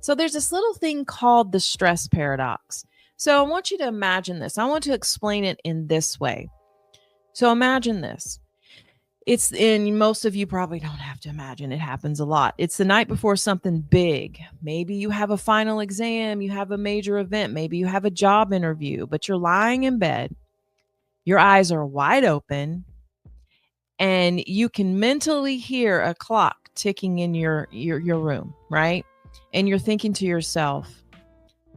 So there's this little thing called the stress paradox. So I want you to imagine this. I want to explain it in this way. So imagine this. It's in most of you probably don't have to imagine. It happens a lot. It's the night before something big. Maybe you have a final exam, you have a major event, maybe you have a job interview, but you're lying in bed. Your eyes are wide open and you can mentally hear a clock ticking in your room, right? And you're thinking to yourself,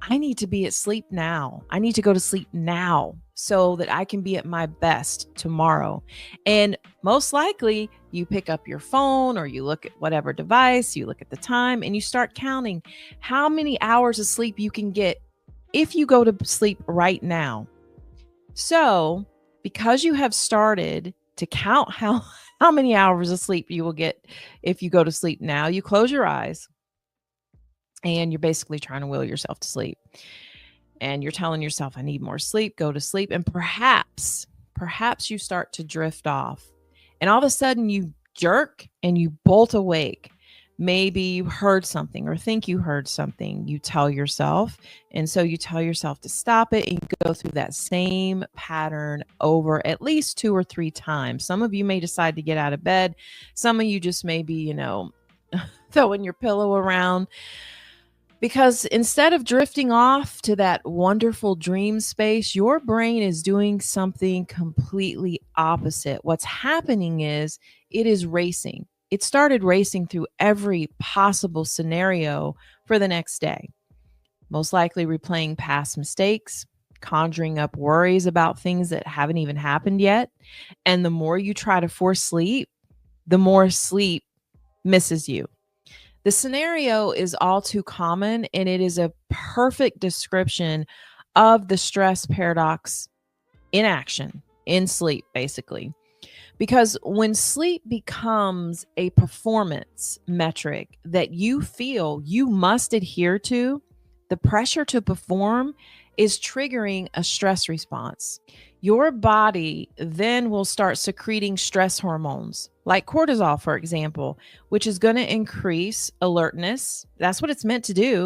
I need to be at sleep now. I need to go to sleep now so that I can be at my best tomorrow. And most likely, you pick up your phone or you look at whatever device, you look at the time, and you start counting how many hours of sleep you can get if you go to sleep right now. So, because you have started to count how many hours of sleep you will get if you go to sleep now, you close your eyes and you're basically trying to will yourself to sleep. And you're telling yourself, I need more sleep, go to sleep. And perhaps you start to drift off. And all of a sudden you jerk and you bolt awake. Maybe you heard something or think you heard something, you tell yourself. And so you tell yourself to stop it and go through that same pattern over at least 2 or 3 times. Some of you may decide to get out of bed. Some of you just maybe, throwing your pillow around. Because instead of drifting off to that wonderful dream space, your brain is doing something completely opposite. What's happening is it is racing. It started racing through every possible scenario for the next day, most likely replaying past mistakes, conjuring up worries about things that haven't even happened yet. And the more you try to force sleep, the more sleep misses you. The scenario is all too common, and it is a perfect description of the stress paradox in action, in sleep, basically. Because when sleep becomes a performance metric that you feel you must adhere to, the pressure to perform is triggering a stress response. Your body then will start secreting stress hormones, like cortisol, for example, which is going to increase alertness. That's what it's meant to do.